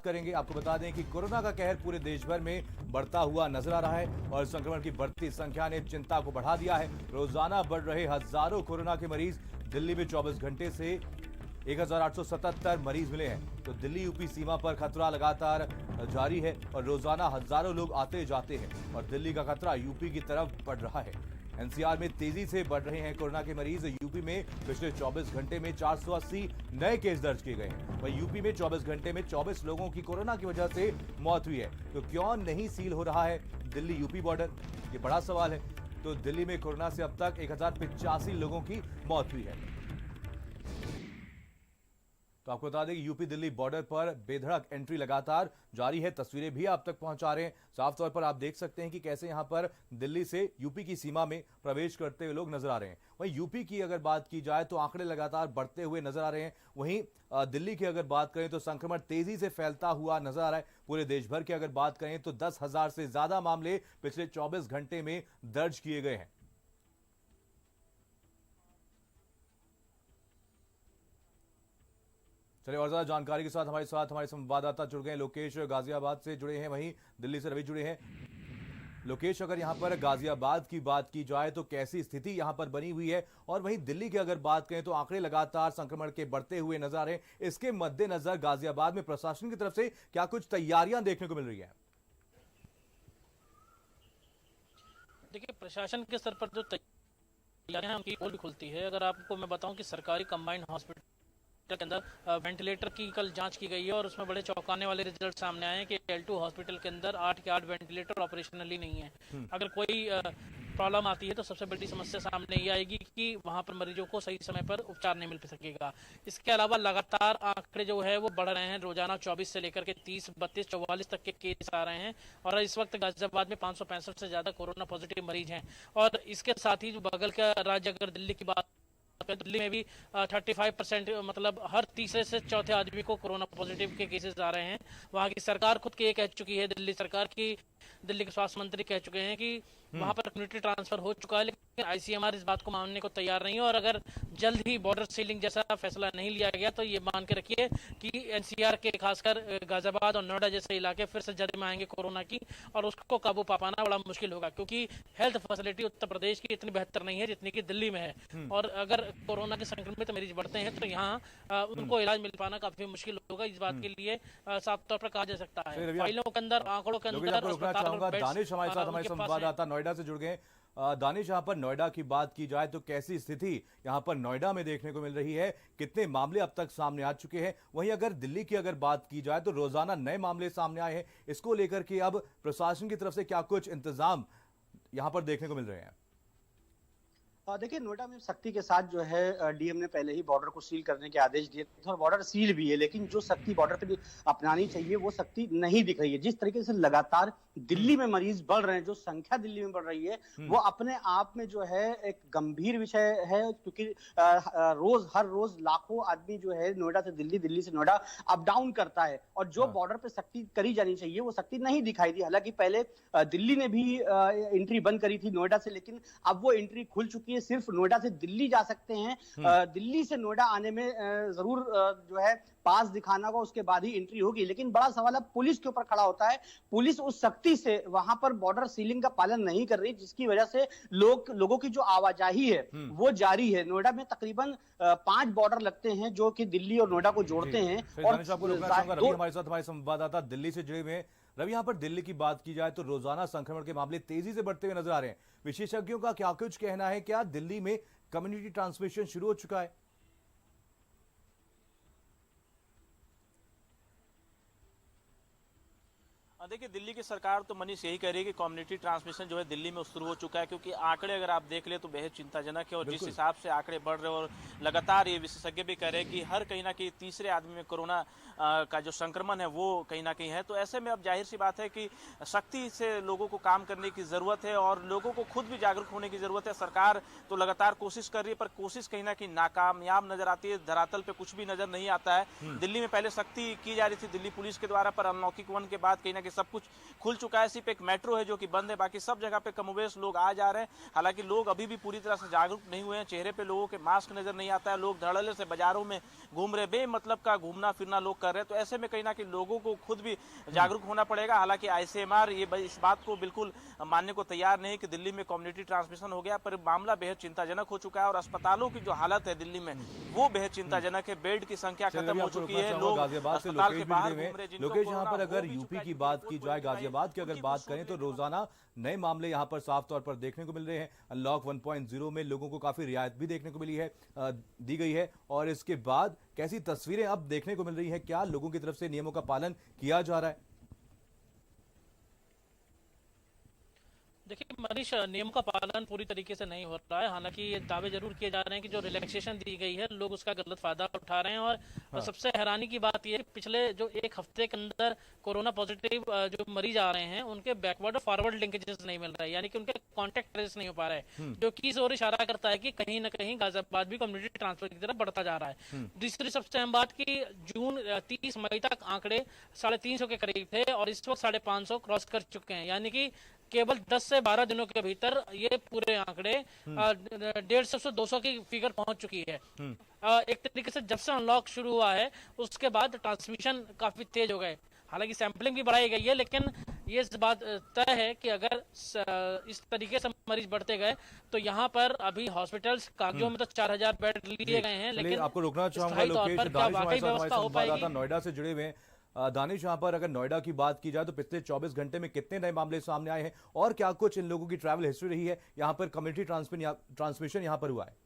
करेंगे। आपको बता दें कि कोरोना का कहर पूरे देश भर में बढ़ता हुआ नजर आ रहा है और संक्रमण की बढ़ती संख्या ने चिंता को बढ़ा दिया है। रोजाना बढ़ रहे हजारों कोरोना के मरीज। दिल्ली में 24 घंटे से 1877 मरीज मिले हैं। तो दिल्ली यूपी सीमा पर खतरा लगातार जारी है और रोजाना हजारों लोग आते जाते हैं और दिल्ली का खतरा यूपी की तरफ बढ़ रहा है। एनसीआर में तेजी से बढ़ रहे हैं कोरोना के मरीज। यूपी में पिछले 24 घंटे में 480 नए केस दर्ज किए गए हैं। वहीं यूपी में 24 घंटे में 24 लोगों की कोरोना की वजह से मौत हुई है। तो क्यों नहीं सील हो रहा है दिल्ली यूपी बॉर्डर, ये बड़ा सवाल है। तो दिल्ली में कोरोना से अब तक 1085 लोगों की मौत हुई है। तो आपको बता दें कि यूपी दिल्ली बॉर्डर पर बेधड़क एंट्री लगातार जारी है। तस्वीरें भी आप तक पहुंचा रहे हैं। साफ तौर पर आप देख सकते हैं कि कैसे यहां पर दिल्ली से यूपी की सीमा में प्रवेश करते हुए लोग नजर आ रहे हैं। वहीं यूपी की अगर बात की जाए तो आंकड़े लगातार बढ़ते हुए नजर आ रहे हैं। वहीं दिल्ली की अगर बात करें तो संक्रमण तेजी से फैलता हुआ नजर आ रहा है। पूरे देश भर की अगर बात करें तो 10,000 से ज्यादा मामले पिछले 24 घंटे में दर्ज किए गए हैं। चलिए और ज्यादा जानकारी के साथ हमारे संवाददाता जुड़ गए हैं। लोकेश गाजियाबाद से जुड़े हैं, वहीं दिल्ली से रवि जुड़े हैं। लोकेश, अगर यहां पर गाजियाबाद की बात की जाए तो कैसी स्थिति यहां पर बनी हुई है, और वहीं दिल्ली की अगर बात करें तो आंकड़े लगातार संक्रमण के बढ़ते हुए नजर आ रहे हैं। इसके मद्देनजर गाजियाबाद में प्रशासन की तरफ से क्या कुछ तैयारियां देखने को मिल रही है? देखिए, प्रशासन के स्तर पर जो तैयारियां हैं उनकी पोल भी खुलती है। अगर आपको मैं बताऊं कि सरकारी कंबाइंड हॉस्पिटल के अंदर वेंटिलेटर की कल जांच की गई है और उसमें बड़े चौंकाने वाले रिजल्ट सामने आए हैं कि L2 हॉस्पिटल के अंदर 8 के 8 वेंटिलेटर ऑपरेशनली नहीं है। अगर कोई प्रॉब्लम आती है तो सबसे बड़ी समस्या सामने ये आएगी कि वहां पर मरीजों को सही समय पर उपचार नहीं मिल सकेगा। इसके अलावा लगातार आंकड़े जो है वो बढ़ रहे हैं। रोजाना 24 से लेकर के 30, 32, 44 तक के केस आ रहे हैं और इस वक्त गाजियाबाद में 565 से ज्यादा कोरोना पॉजिटिव मरीज हैं। और इसके साथ ही जो बगल का राज्य अगर दिल्ली की बात, दिल्ली में भी 35% मतलब हर तीसरे से चौथे आदमी को कोरोना पॉजिटिव के केसेस आ रहे हैं। वहां की सरकार खुद के कह चुकी है, दिल्ली सरकार की, दिल्ली के स्वास्थ्य मंत्री कह चुके हैं कि वहां पर कम्युनिटी ट्रांसफर हो चुका है, लेकिन आईसीएमआर इस बात को मानने को तैयार नहीं है। और अगर जल्द ही बॉर्डर सीलिंग जैसा फैसला नहीं लिया गया तो ये मान के रखिए कि एनसीआर के खासकर गाजियाबाद और नोएडा जैसे इलाके फिर से जद में आएंगे कोरोना की, और उसको काबू पा पाना बड़ा मुश्किल होगा, क्योंकि हेल्थ फैसिलिटी उत्तर प्रदेश की इतनी बेहतर नहीं है जितनी कि दिल्ली में है। और अगर कोरोना के संक्रमित मरीज बढ़ते हैं तो यहाँ उनको इलाज मिल पाना काफी मुश्किल होगा। इस बात के लिए साफ तौर पर कहा जा सकता है, फाइलों के अंदर, आंकड़ों के अंदर। दानिश हमारे साथ, हमारे संवाददाता नोएडा से जुड़ गए। दानिश, यहाँ पर नोएडा की बात की जाए तो कैसी स्थिति यहाँ पर नोएडा में देखने को मिल रही है? कितने मामले अब तक सामने आ चुके हैं? वहीं अगर दिल्ली की अगर बात की जाए तो रोजाना नए मामले सामने आए हैं। इसको लेकर के अब प्रशासन की तरफ से क्या कुछ इंतजाम यहाँ पर देखने को मिल रहे हैं? देखिए, नोएडा में सख्ती के साथ जो है डीएम ने पहले ही बॉर्डर को सील करने के आदेश दिए थे और बॉर्डर सील भी है, लेकिन जो सख्ती बॉर्डर पे भी अपनानी चाहिए वो सख्ती नहीं दिख रही है। जिस तरीके से लगातार दिल्ली में मरीज बढ़ रहे हैं, जो संख्या दिल्ली में बढ़ रही है, वो अपने आप में जो है एक गंभीर विषय है, क्योंकि हर रोज लाखों आदमी जो है नोएडा से दिल्ली, दिल्ली से नोएडा अप डाउन करता है, और जो बॉर्डर पे सख्ती करी जानी चाहिए वो सख्ती नहीं दिखाई दी। हालांकि पहले दिल्ली ने भी एंट्री बंद करी थी नोएडा से, लेकिन अब वो एंट्री खुल चुकी है। सिर्फ नोएडा से दिल्ली जा सकते हैं। दिल्ली से नोएडा आने में जरूर जो है पास दिखाना होगा, उसके बाद ही एंट्री होगी। लेकिन बड़ा सवाल अब पुलिस के ऊपर खड़ा होता है। पुलिस उस सख्ती से वहां पर बॉर्डर सीलिंग का पालन नहीं कर रही, जिसकी वजह से लोगों की जो आवाजाही है वो जारी है। नोएडा में तकरीबन 5 बॉर्डर लगते हैं जो कि दिल्ली और नोएडा को जोड़ते हैं। और रवि हमारे साथ, हमारे संवाददाता दिल्ली से जुड़े हुए हैं। रवि, यहाँ पर दिल्ली की बात की जाए तो रोजाना संक्रमण के मामले तेजी से बढ़ते हुए नजर आ रहे हैं। विशेषज्ञों का क्या कुछ कहना है? क्या दिल्ली में कम्युनिटी ट्रांसमिशन शुरू हो चुका है? देखिए, दिल्ली की सरकार तो मनीष यही कह रही है कि कम्युनिटी ट्रांसमिशन जो है दिल्ली में शुरू हो चुका है, क्योंकि आंकड़े अगर आप देख ले तो बेहद चिंताजनक है। और जिस हिसाब से आंकड़े बढ़ रहे हैं और लगातार ये विशेषज्ञ भी कह रहे हैं कि हर कहीं ना कहीं तीसरे आदमी में कोरोना का जो संक्रमण है वो कहीं ना कहीं है। तो ऐसे में अब जाहिर सी बात है कि सख्ती से लोगों को काम करने की जरूरत है और लोगों को खुद भी जागरूक होने की जरूरत है। सरकार तो लगातार कोशिश कर रही है, पर कोशिश कहीं ना कहीं नाकामयाब नजर आती है। धरातल पे कुछ भी नजर नहीं आता है। दिल्ली में पहले सख्ती की जा रही थी दिल्ली पुलिस के द्वारा, पर अनलॉकिंग 1 के बाद कहीं ना कहीं सब कुछ खुल चुका है, सिर्फ एक मेट्रो है जो कि बंद है, बाकी सब जगह पे कमोबेश लोग आ जा रहे हैं। हालांकि लोग अभी भी पूरी तरह से जागरूक नहीं हुए हैं, चेहरे पे लोगों के मास्क नजर नहीं आता है, लोग धड़ल्ले से बाजारों में घूम रहे, बेमतलब का घूमना फिरना लोग कर रहे हैं। तो ऐसे में कहीं ना कहीं लोगों को खुद भी जागरूक होना पड़ेगा। हालांकि आईसीएमआर ये इस बात को बिल्कुल मानने को तैयार नहीं कि दिल्ली में कम्युनिटी ट्रांसमिशन हो गया, पर मामला बेहद चिंताजनक हो चुका है और अस्पतालों की जो हालत है दिल्ली में वो बेहद चिंताजनक है। बेड की संख्या खत्म हो चुकी है, लोग गाजियाबाद से अस्पताल के लोकेश बाहर भी घूम जुड़े रहे हैं। हैं। लोकेश, यहाँ पर अगर यूपी की बात की जाए, गाजियाबाद की अगर बात करें तो रोजाना नए मामले यहाँ पर साफ तौर पर देखने को मिल रहे हैं। अनलॉक 1.0 में लोगों को काफी रियायत भी देखने को मिली है, दी गई है, और इसके बाद कैसी तस्वीरें अब देखने को मिल रही है? क्या लोगों की तरफ से नियमों का पालन किया जा रहा है? देखिए मनीष, नियम का पालन पूरी तरीके से नहीं हो रहा है। हालांकि ये दावे जरूर किए जा रहे हैं कि जो रिलैक्सेशन दी गई है लोग उसका गलत फायदा उठा रहे हैं। और सबसे हैरानी की बात यह है कि पिछले जो एक हफ्ते के अंदर कोरोना पॉजिटिव जो मरीज आ रहे हैं उनके बैकवर्ड और फॉरवर्ड लिंकेजेस नहीं मिल रहे, यानी कि उनके कॉन्टेक्ट ट्रेस नहीं हो पा रहे हैं, जो कि इस ओर इशारा करता है कि कहीं ना कहीं गाजियाबाद भी कम्युनिटी ट्रांसफर की तरफ बढ़ता जा रहा है। दूसरी सबसे अहम बात की जून 30 मई तक आंकड़े 350 के करीब थे और इस वक्त 550 क्रॉस कर चुके हैं, यानी कि केवल 10 से 12 दिनों के भीतर ये पूरे आंकड़े 150 से 200 की फिगर पहुंच चुकी है। एक तरीके से जब से अनलॉक शुरू हुआ है उसके बाद ट्रांसमिशन काफी तेज हो गए। हालांकि सैंपलिंग भी बढ़ाई गई है, लेकिन ये बात तय है कि अगर इस तरीके से मरीज बढ़ते गए तो यहाँ पर अभी हॉस्पिटल्स कागजों में तो 4000 बेड लिए गए हैं, लेकिन आपको रोकना चाहूंगा लोकेश, दानिश व्यवस्था हो पाएगी? नोएडा से जुड़े हुए हैं दानिश, यहाँ पर अगर नोएडा की बात की जाए तो पिछले 24 घंटे में कितने नए मामले सामने आए हैं और क्या कुछ इन लोगों की ट्रैवल हिस्ट्री रही है, यहाँ पर कम्युनिटी ट्रांसमिशन यहाँ पर हुआ है?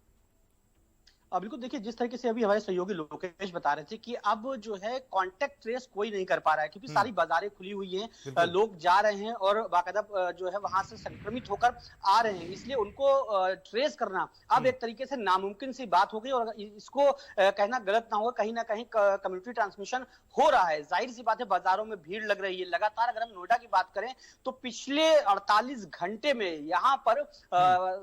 बिल्कुल, देखिए जिस तरीके से अभी हमारे सहयोगी लोकेश बता रहे थे कि अब जो है कांटेक्ट ट्रेस कोई नहीं कर पा रहा है, क्योंकि सारी बाजारें खुली हुई हैं, लोग जा रहे हैं और बाकायदा जो है वहां से संक्रमित होकर आ रहे हैं, इसलिए उनको ट्रेस करना अब एक तरीके से नामुमकिन सी बात हो गई। और इसको कहना गलत ना होगा, कहीं ना कहीं कम्युनिटी ट्रांसमिशन हो रहा है। जाहिर सी बात है, बाजारों में भीड़ लग रही है लगातार। अगर हम नोएडा की बात करें तो पिछले 48 घंटे में यहाँ पर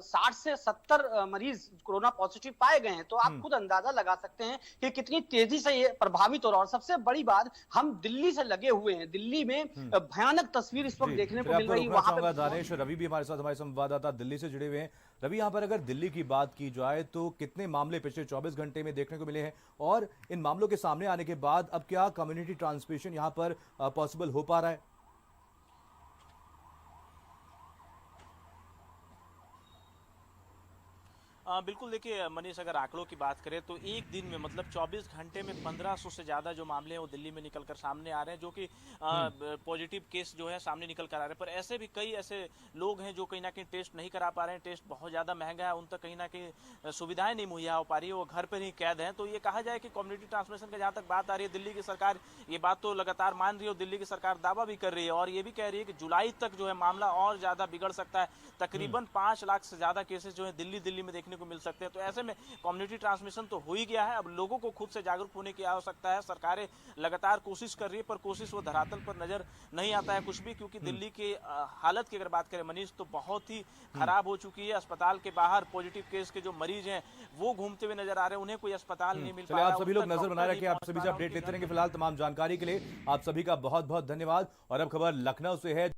60 से 70 मरीज कोरोना पॉजिटिव पाए गए हैं। तो आप खुद अंदाजा लगा सकते हैं कि कितनी तेजी से ये प्रभावित हो रहा है। और सबसे बड़ी बात, हम दिल्ली से लगे हुए हैं, दिल्ली में भयानक तस्वीर इस वक्त देखने को मिल रही है। वहां पर दानिश, रवि भी हमारे साथ, हमारे संवाददाता दिल्ली से जुड़े हुए हैं। रवि, यहाँ पर अगर दिल्ली की बात की जाए तो कितने मामले पिछले 24 घंटे में देखने को मिले हैं और इन मामलों के सामने आने के बाद अब क्या कम्युनिटी ट्रांसमिशन यहाँ पर पॉसिबल हो पा रहा है? बिल्कुल, देखिए मनीष, अगर आंकड़ों की बात करें तो एक दिन में मतलब 24 घंटे में 1500 से ज़्यादा जो मामले हैं वो दिल्ली में निकल कर सामने आ रहे हैं, जो कि पॉजिटिव केस जो है सामने निकल कर आ रहे हैं। पर ऐसे भी कई ऐसे लोग हैं जो कहीं ना कहीं टेस्ट नहीं करा पा रहे हैं, टेस्ट बहुत ज़्यादा महंगा है, उन तक कहीं ना कहीं सुविधाएं नहीं मुहैया हो पा रही है, वो घर पर ही कैद हैं। तो ये कहा जाए कि कम्युनिटी ट्रांसमिशन की जहाँ तक बात आ रही है, दिल्ली की सरकार ये बात तो लगातार मान रही है और दिल्ली की सरकार दावा भी कर रही है और ये भी कह रही है कि जुलाई तक जो है मामला और ज़्यादा बिगड़ सकता है। तकरीबन 5 लाख से ज़्यादा केसेस जो है दिल्ली में देखने को मिल सकते हैं। तो ऐसे में कम्युनिटी ट्रांसमिशन तो हो ही गया है, अब लोगों को खुद से जागरूक होने की आवश्यकता है। सरकारें लगातार कोशिश कर रही है, पर कोशिश वो धरातल पर नजर नहीं आता है कुछ भी, क्योंकि दिल्ली की हालत की अगर बात करें मनीष तो बहुत ही खराब हो चुकी है। अस्पताल के बाहर पॉजिटिव केस के जो मरीज हैं वो घूमते हुए नजर आ रहे हैं, उन्हें कोई अस्पताल नहीं मिल पा रहा है। आप सभी लोग नजर बनाए रखें, आप सभी से अपडेट लेते रहेंगे। फिलहाल तमाम जानकारी के लिए आप सभी का बहुत बहुत धन्यवाद। और अब खबर लखनऊ से है।